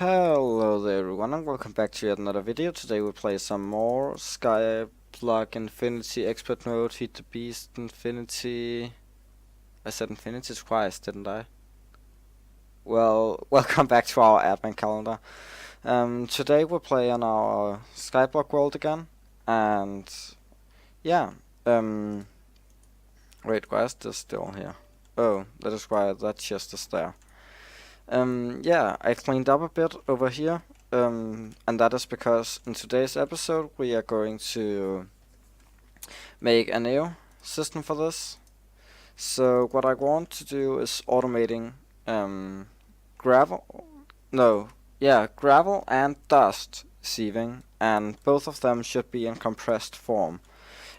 Hello there everyone and welcome back to yet another video. Today we play some more Skyblock Infinity Expert Mode, Feed the Beast Infinity. I said Infinity twice, didn't I? Well, welcome back to our admin calendar. Today we play on our Skyblock world again, and yeah, wait, why is this still here? Oh, that is why that chest is there. Yeah, I cleaned up a bit over here, and that is because in today's episode we are going to make a new system for this. So what I want to do is automating gravel, gravel and dust sieving, and both of them should be in compressed form.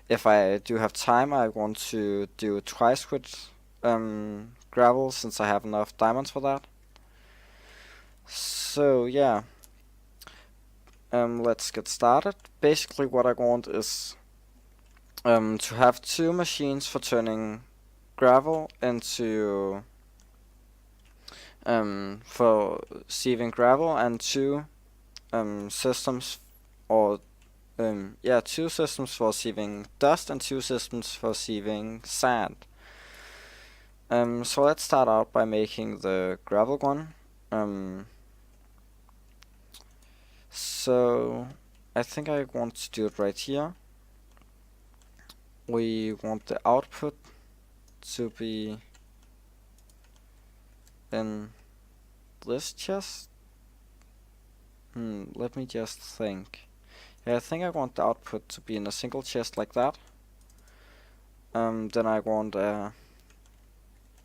If I do have time, I want to do it twice with gravel, since I have enough diamonds for that. So yeah, let's get started. Basically what I want is to have two machines for turning gravel into for sieving gravel, and two systems or two systems for sieving dust and two systems for sieving sand. So let's start out by making the gravel one. So I think I want to do it right here. We want the output to be in this chest. Let me just think. Yeah, I think I want the output to be in a single chest like that. Then I want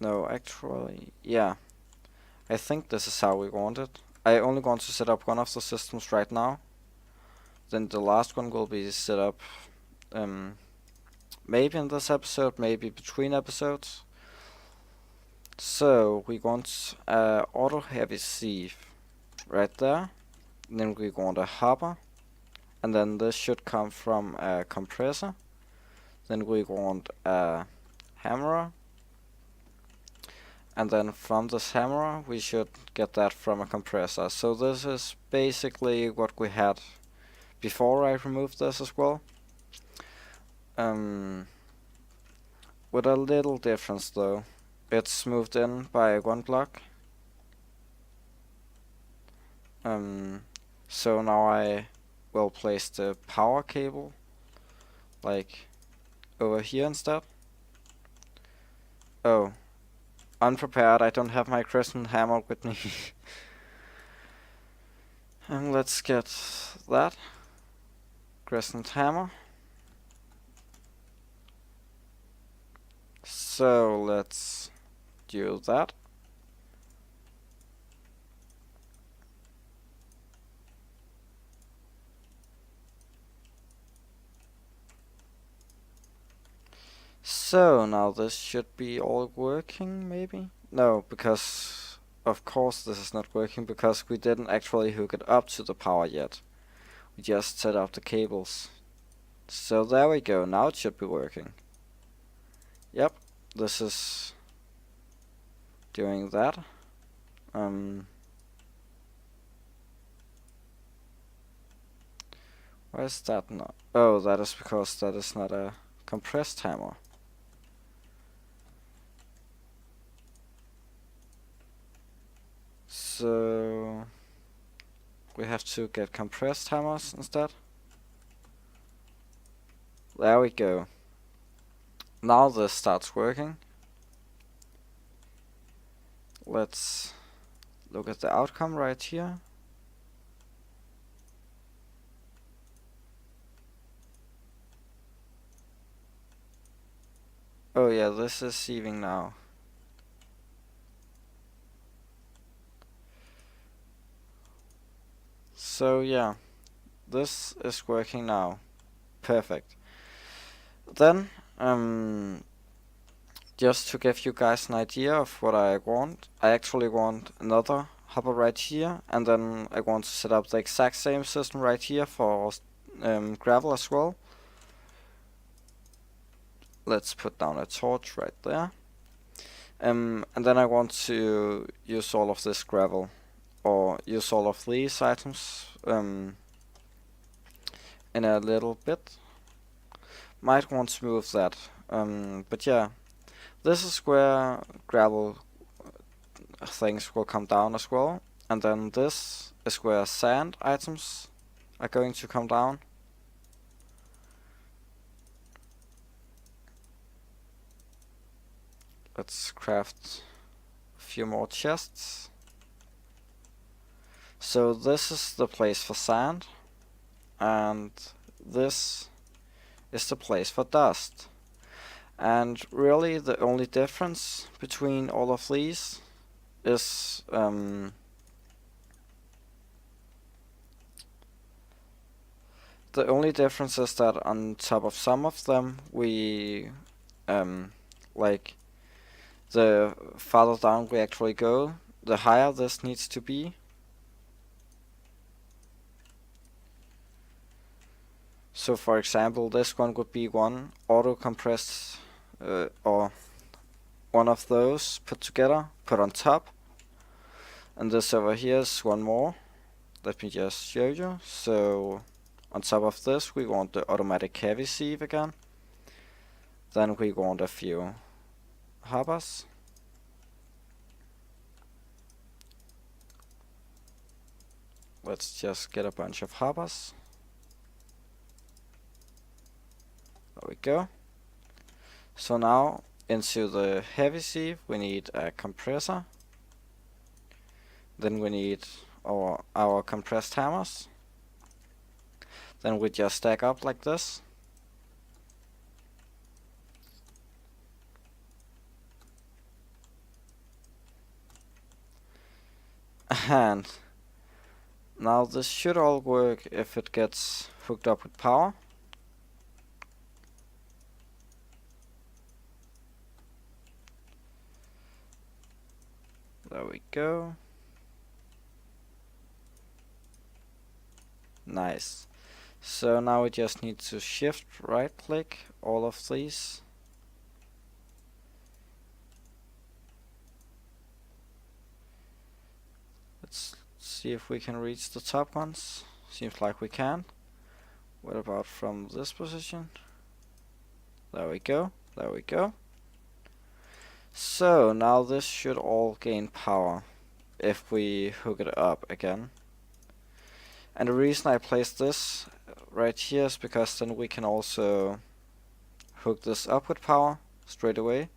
no, actually, yeah. I think this is how we want it. I only want to set up one of the systems right now. Then the last one will be set up maybe in this episode, maybe between episodes. So we want auto heavy sieve right there. And then we want a hopper, and then this should come from a compressor. Then we want a hammerer, and then from this hammerer we should get that from a compressor. So this is basically what we had before I removed this as well. With a little difference though. It's moved in by one block. So now I will place the power cable like over here instead. Oh, unprepared, I don't have my crescent hammer with me. And let's get that crescent hammer. So let's do that. So now this should be all working, maybe? No, because of course this is not working, because we didn't actually hook it up to the power yet. We just set up the cables. So there we go, now it should be working. Yep, this is doing that. Why is that not? Oh, that is because that is not a compressed hammer. So we have to get compressed hammers instead. There we go. Now this starts working. Let's look at the outcome right here. Oh yeah, this is sieving now. So yeah, this is working now. Perfect. Then, just to give you guys an idea of what I want, I actually want another hopper right here, and then I want to set up the exact same system right here for gravel as well. Let's put down a torch right there. And then I want to use all of this gravel, or use all of these items in a little bit. Might want to move that. But yeah, this is where gravel things will come down as well. And then this is where sand items are going to come down. Let's craft a few more chests. So this is the place for sand, and this is the place for dust. And really the only difference between all of these is the only difference is that on top of some of them we like the farther down we actually go, the higher this needs to be. So for example, this one would be one auto compressed or one of those put together, put on top. And this over here is one more. Let me just show you. So on top of this we want the automatic heavy sieve again. Then we want a few hoppers. Let's just get a bunch of hoppers. There we go. So now into the heavy sieve we need a compressor. Then we need our compressed hammers. Then we just stack up like this. And now this should all work if it gets hooked up with power. There we go. Nice. So now we just need to shift right click all of these. Let's see if we can reach the top ones. Seems like we can. What about from this position? There we go. There we go. So now this should all gain power if we hook it up again. And the reason I placed this right here is because then we can also hook this up with power straight away.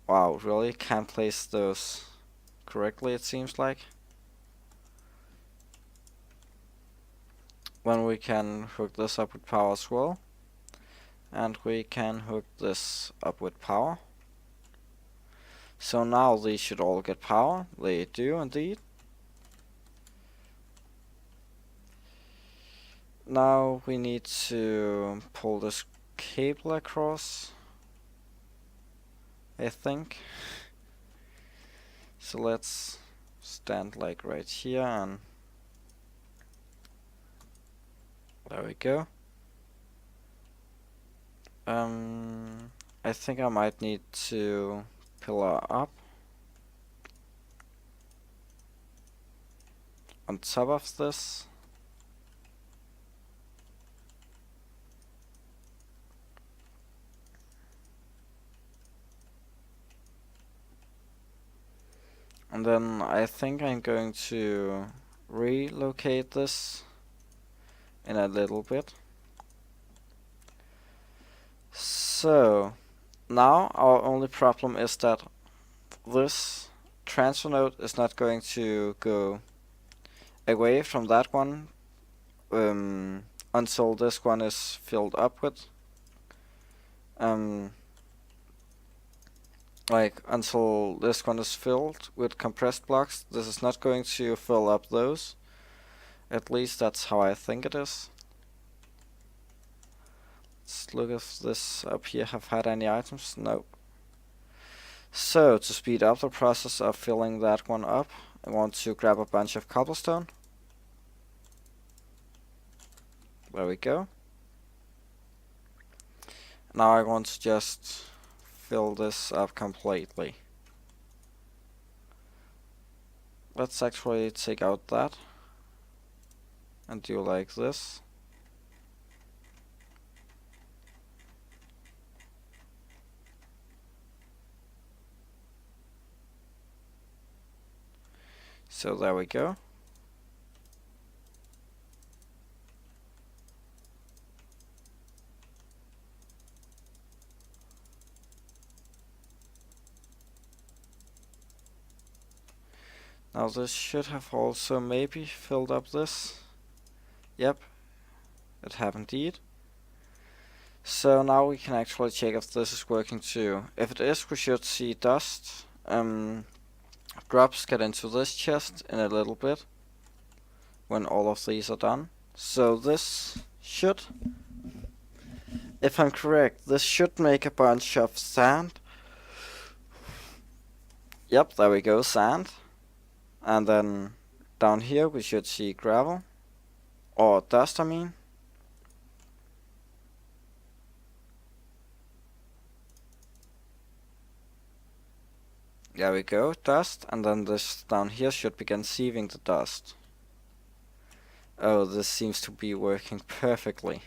Wow, really can't place those correctly, it seems like. When we can hook this up with power as well. And we can hook this up with power. So now these should all get power. They do indeed. Now we need to pull this cable across, I think. So let's stand like right here, and there we go. I think I might need to pillar up on top of this. And then I think I'm going to relocate this in a little bit. So now our only problem is that this transfer node is not going to go away from that one until this one is filled up with. Like until this one is filled with compressed blocks, this is not going to fill up those. At least that's how I think it is. Let's look if this up here have had any items. No. So to speed up the process of filling that one up, I want to grab a bunch of cobblestone. There we go. Now I want to just fill this up completely. let's actually take out that and do like this. So there we go. Now this should have also maybe filled up this. Yep, it have indeed. So now we can actually check if this is working too. If it is, we should see dust drops get into this chest in a little bit when all of these are done. So this should, if I'm correct, this should make a bunch of sand. Yep, there we go, sand. And then down here we should see gravel, or dust I mean. There we go, dust, and then this down here should begin sieving the dust. Oh, this seems to be working perfectly.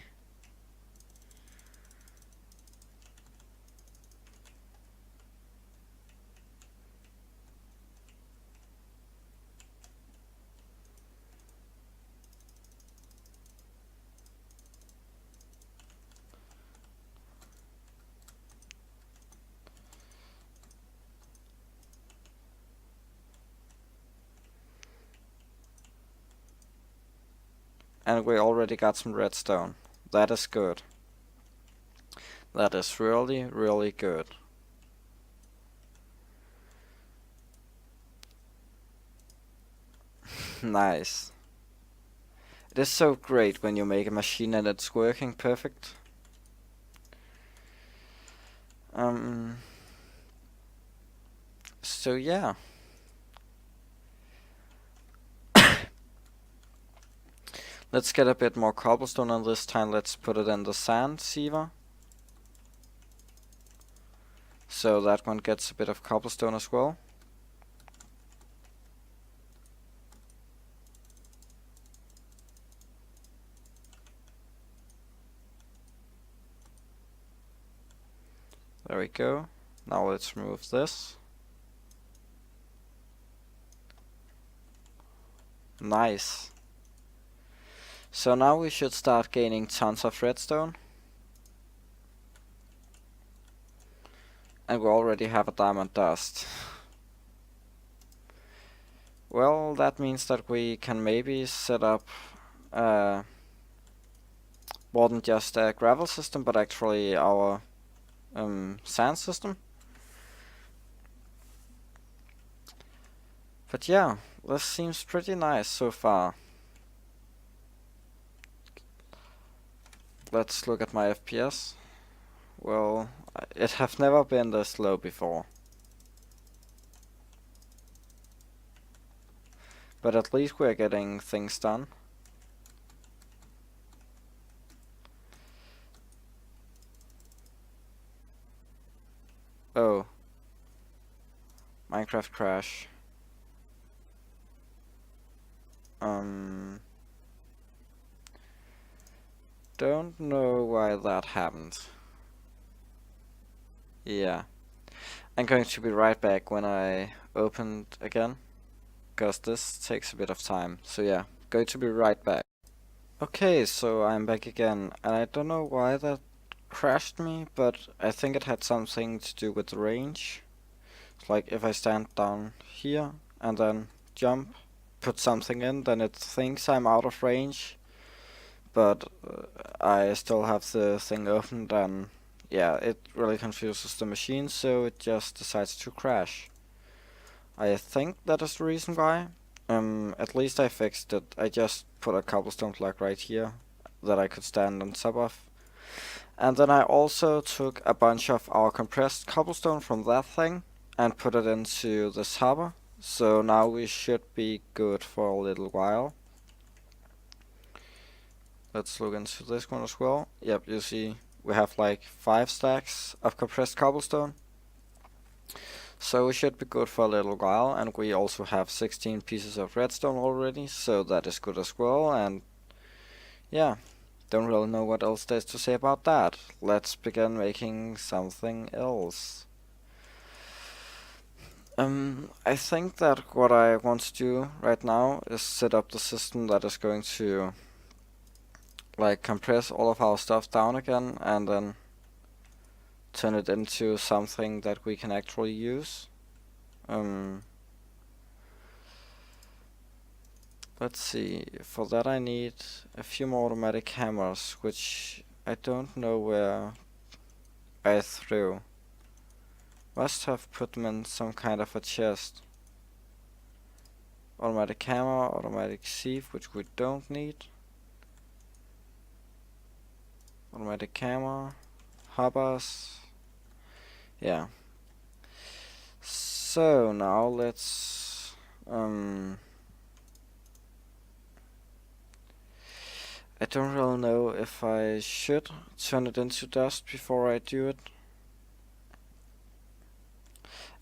And we already got some redstone. That is good. That is really, really good. Nice. It is so great when you make a machine and it's working perfect. So yeah. Let's get a bit more cobblestone, and this time let's put it in the sand siever. So that one gets a bit of cobblestone as well. There we go. Now let's remove this. Nice. So now we should start gaining tons of redstone. And we already have a diamond dust. Well, that means that we can maybe set up more than just a gravel system, but actually our sand system. But yeah, this seems pretty nice so far. Let's look at my FPS. Well, it have never been this low before. But at least we're getting things done. Oh. Minecraft crash. Don't know why that happened. Yeah. I'm going to be right back when I open it again, because this takes a bit of time. So yeah, going to be right back. Okay, so I'm back again, and I don't know why that crashed me, but I think it had something to do with the range. Like if I stand down here and then jump, put something in, then it thinks I'm out of range, but I still have the thing opened, and yeah, it really confuses the machine, so it just decides to crash. I think that is the reason why. At least I fixed it. I just put a cobblestone block right here that I could stand on top of. And then I also took a bunch of our compressed cobblestone from that thing and put it into this hopper. So now we should be good for a little while. Let's look into this one as well. Yep, you see we have like 5 stacks of compressed cobblestone. So we should be good for a little while, and we also have 16 pieces of redstone already, so that is good as well, and yeah, don't really know what else there's to say about that. Let's begin making something else. I think that what I want to do right now is set up the system that is going to like compress all of our stuff down again and then turn it into something that we can actually use. Let's see, for that I need a few more automatic hammers, which I don't know where I threw. Must have put them in some kind of a chest. Automatic hammer, automatic sieve, which we don't need. Automatic hammer, hoppers. Yeah. So now let's I don't really know if I should turn it into dust before I do it.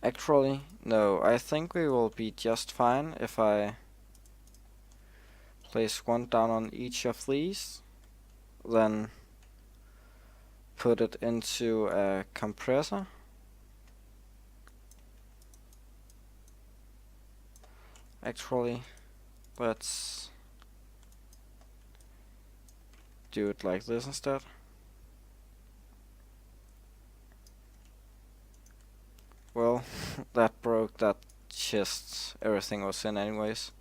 Actually, no, I think we will be just fine if I place one down on each of these, then put it into a compressor. Actually, let's do it like this instead. Well, that broke that chest everything was in anyways.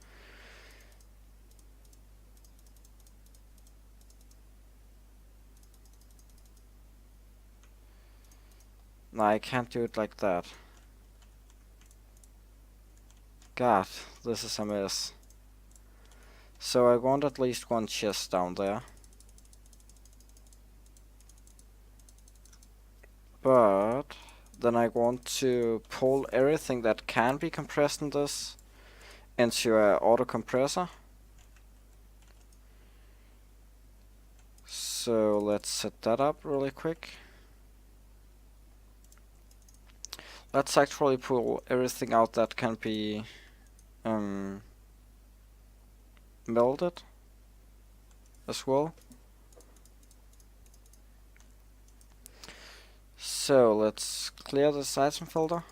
No, I can't do it like that. God, this is a mess. So I want at least one chest down there. But then I want to pull everything that can be compressed in this into an auto compressor. So let's set that up really quick. Let's actually pull everything out that can be melted as well. So let's clear this item folder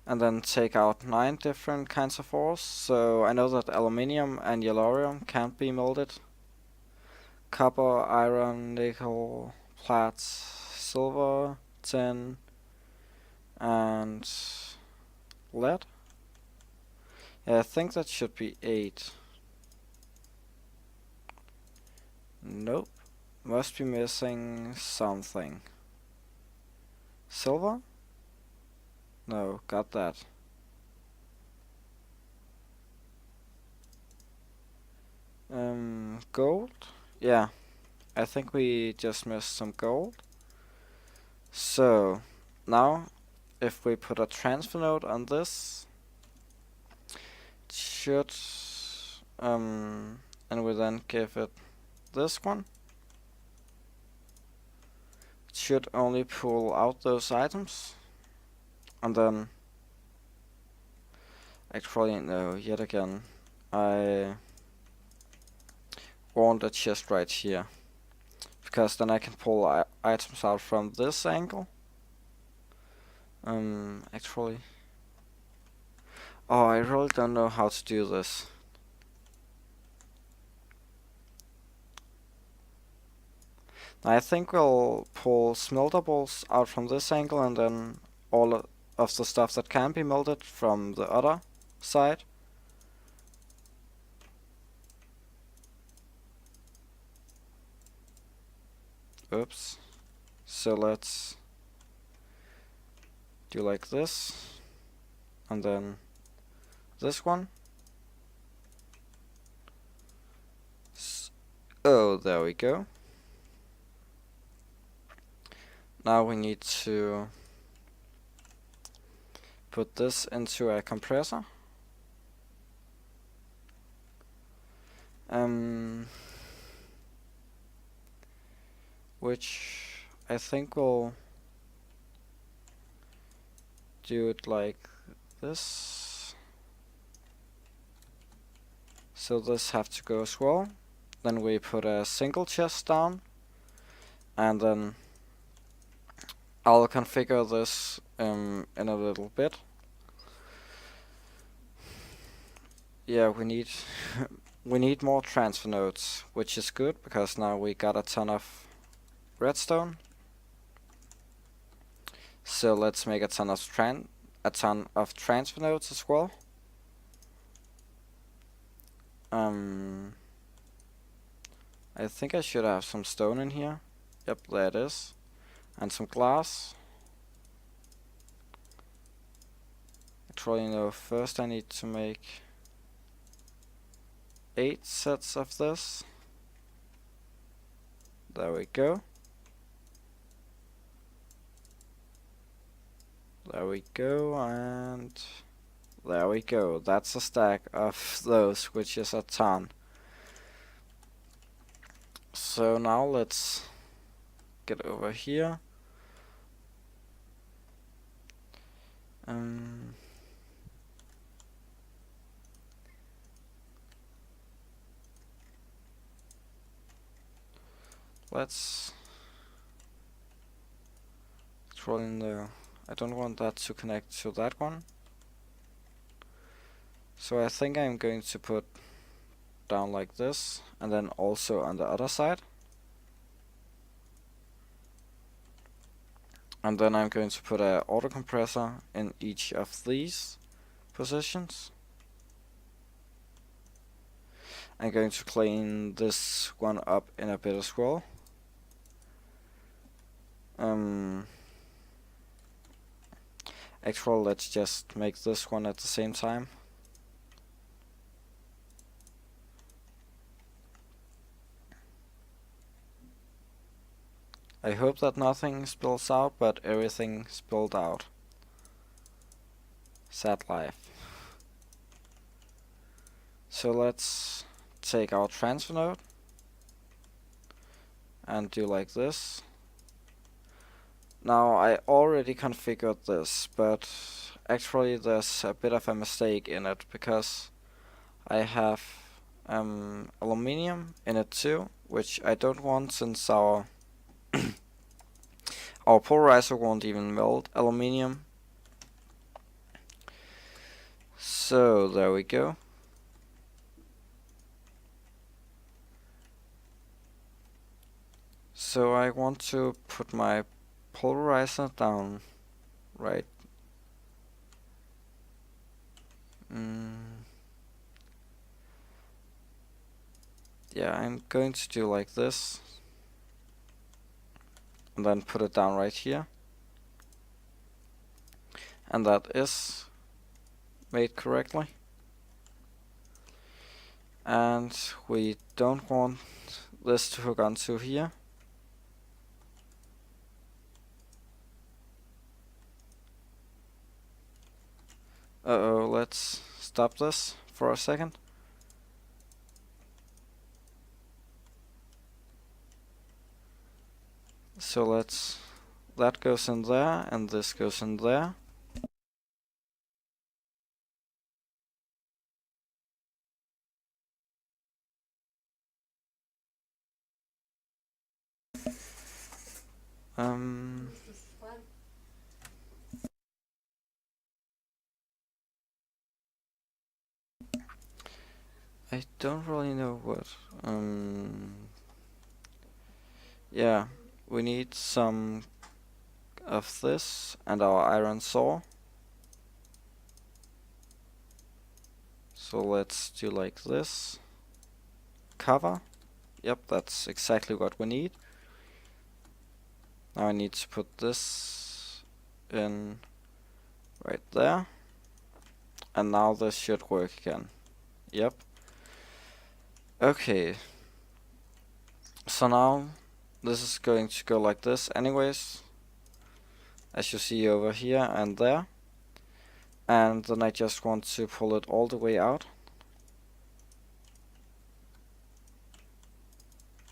and then take out 9 different kinds of ores. So I know that aluminium and yellorium can't be melted. Copper, iron, nickel, plates, silver, tin, and lead. Yeah, I think that should be 8. Nope. Must be missing something. Silver? No, got that. Gold? Yeah, I think we just missed some gold. So, now, if we put a transfer node on this, it should, and we then give it this one, it should only pull out those items, and then, actually, no, yet again, I want a chest right here, because then I can pull items out from this angle. Actually, oh, I really don't know how to do this. I think we'll pull smeltables out from this angle and then all of the stuff that can be melted from the other side. Oops. So let's do like this, and then this one. Oh, there we go. Now we need to put this into a compressor. Which I think will do it like this. So this have to go as well. Then we put a single chest down, and then I'll configure this in a little bit. Yeah, we need we need more transfer nodes, which is good because now we got a ton of redstone. So let's make a ton of transfer nodes as well. I think I should have some stone in here. Yep, there it is. And some glass. Actually, no, first I need to make 8 sets of this. There we go. There we go, and there we go. That's a stack of those, which is a ton. So now let's get over here. Let's throw in there. I don't want that to connect to that one. So I think I'm going to put down like this, and then also on the other side. And then I'm going to put an auto compressor in each of these positions. I'm going to clean this one up in a bit as well. Actually, let's just make this one at the same time. I hope that nothing spills out, but everything spilled out. Sad life. So let's take our transfer node and do like this. Now I already configured this, but actually there's a bit of a mistake in it because I have aluminium in it too, which I don't want since our our polarizer won't even melt aluminium. So there we go. So I want to put my polarizer down right. Yeah, I'm going to do like this. And then put it down right here. And that is made correctly. And we don't want this to hook onto here. Uh-oh, let's stop this for a second. So that goes in there, and this goes in there. I don't really know what. Yeah, we need some of this and our iron saw. So let's do like this. Cover. Yep, that's exactly what we need. Now I need to put this in right there. And now this should work again. Yep. Okay. So now this is going to go like this anyways, as you see over here and there. And then I just want to pull it all the way out.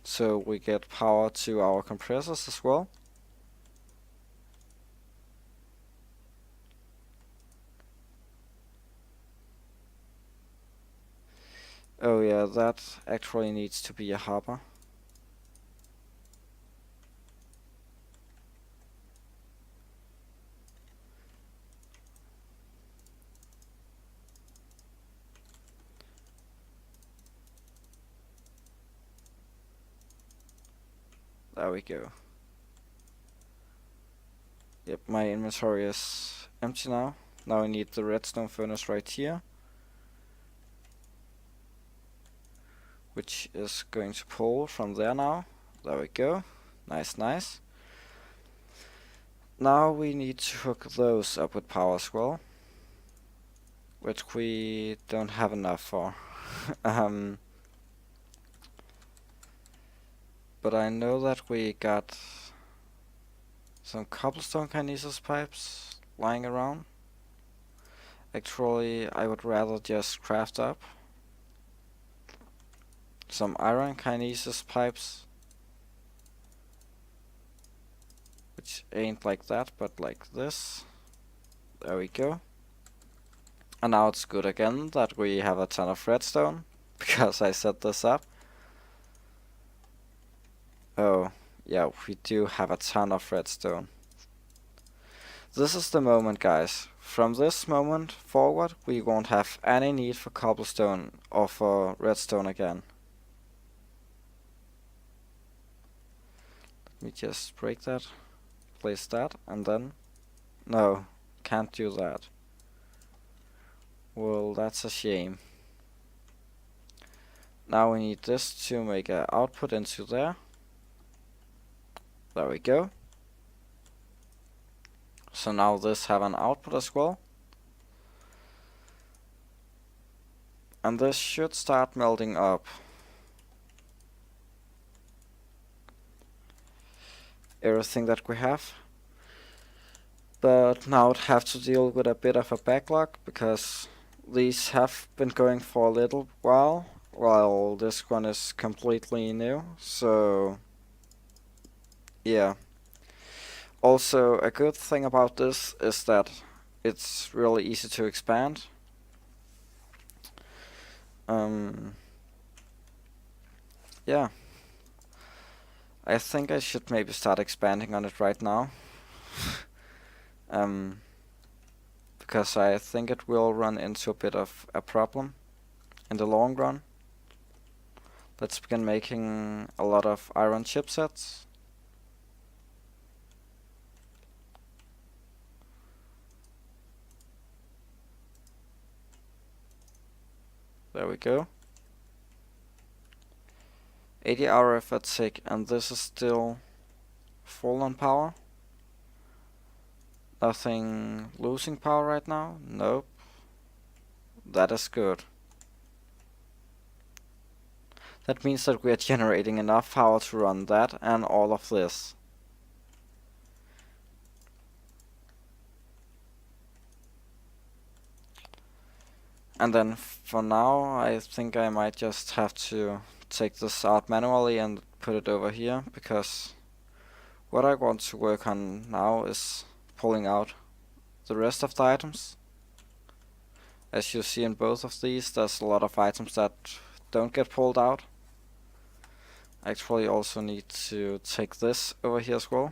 So we get power to our compressors as well. Oh yeah, that actually needs to be a hopper. There we go. Yep, my inventory is empty now. Now I need the redstone furnace right here, which is going to pull from there now. There we go. Nice, nice. Now we need to hook those up with power as well, which we don't have enough for. But I know that we got some cobblestone kinesis pipes lying around. Actually, I would rather just craft up some iron kinesis pipes, which ain't like that, but like this. There we go. And now it's good again that we have a ton of redstone, because I set this up. Oh, yeah, we do have a ton of redstone. This is the moment, guys. From this moment forward, we won't have any need for cobblestone or for redstone again. Let me just break that, place that, and then... No, can't do that. Well, that's a shame. Now we need this to make an output into there. There we go. So now this have an output as well. And this should start melting up. Everything that we have. But now I'd have to deal with a bit of a backlog, because these have been going for a little while this one is completely new. So yeah. Also, a good thing about this is that it's really easy to expand. Yeah. I think I should maybe start expanding on it right now. Because I think it will run into a bit of a problem in the long run. Let's begin making a lot of iron chipsets. There we go. 80 RF at tick, and this is still full on power. Nothing losing power right now? Nope. That is good. That means that we are generating enough power to run that and all of this. And then for now, I think I might just have to take this out manually and put it over here, because what I want to work on now is pulling out the rest of the items. As you see in both of these, there's a lot of items that don't get pulled out. I actually also need to take this over here as well.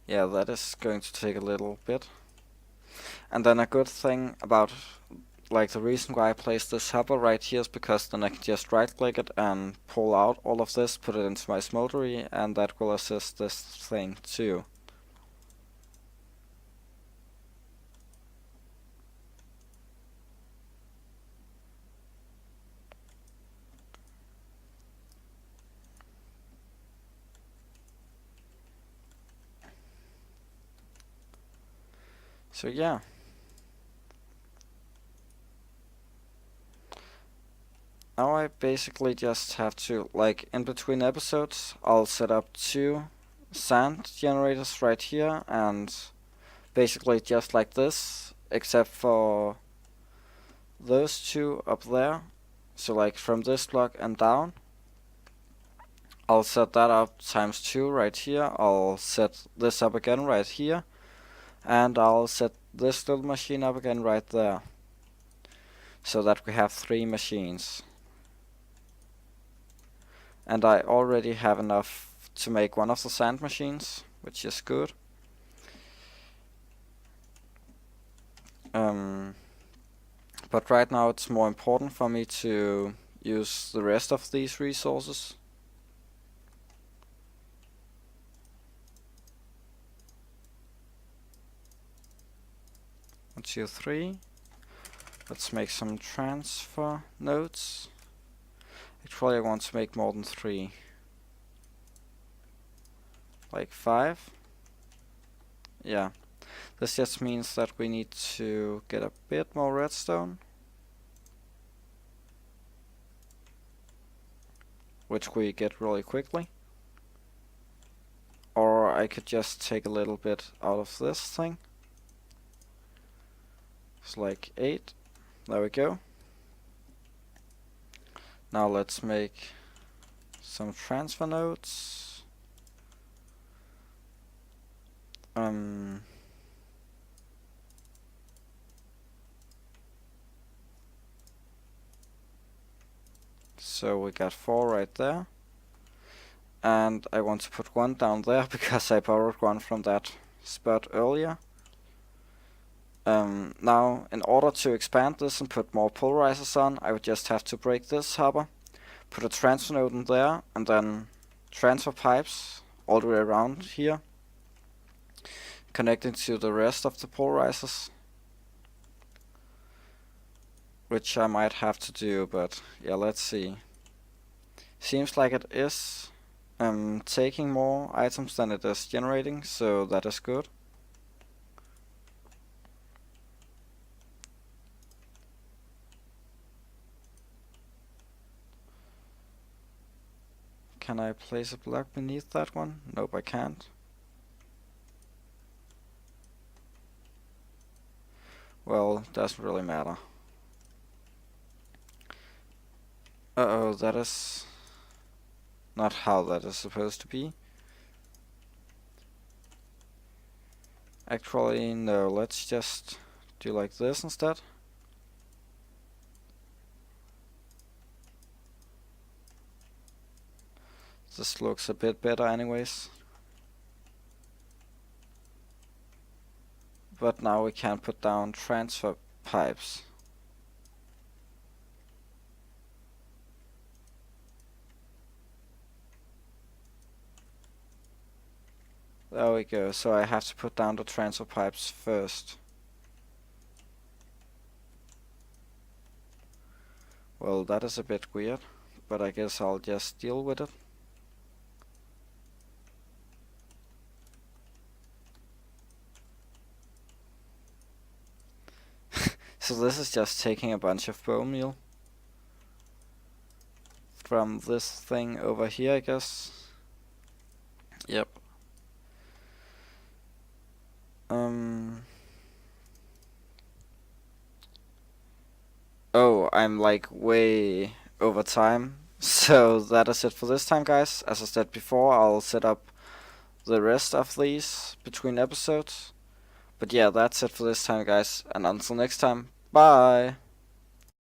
Yeah, that is going to take a little bit. And then a good thing about, like, the reason why I placed this hopper right here is because then I can just right click it and pull out all of this, put it into my smeltery, and that will assist this thing too. So yeah. Now I basically just have to, like, in between episodes, I'll set up 2 sand generators right here, and basically just like this, except for those 2 up there. So like from this block and down, I'll set that up ×2 right here. I'll set this up again right here. And I'll set this little machine up again right there. So that we have 3 machines. And I already have enough to make one of the sand machines, which is good. But right now it's more important for me to use the rest of these resources. One, two, three. Let's make some transfer nodes. Actually, I want to make more than 3. Like 5. Yeah. This just means that we need to get a bit more redstone. Which we get really quickly. Or I could just take a little bit out of this thing. It's like 8. There we go. Now let's make some transfer nodes. So we got 4 right there. And I want to put 1 down there because I borrowed 1 from that spot earlier. Now, in order to expand this and put more polarizers on, I would just have to break this hopper, put a transfer node in there, and then transfer pipes all the way around here, connecting to the rest of the polarizers. Which I might have to do, but yeah, let's see. Seems like it is taking more items than it is generating, so that is good. Can I place a block beneath that one? Nope, I can't. Well, doesn't really matter. Uh-oh, that is not how that is supposed to be. Actually, no, let's just do like this instead. This looks a bit better anyways. But now we can put down transfer pipes. There we go, so I have to put down the transfer pipes first. Well, that is a bit weird, but I guess I'll just deal with it. So this is just taking a bunch of bone meal from this thing over here, I guess. Yep. Oh, I'm like way over time. So that is it for this time, guys. As I said before, I'll set up the rest of these between episodes. But yeah, that's it for this time, guys. And until next time, bye!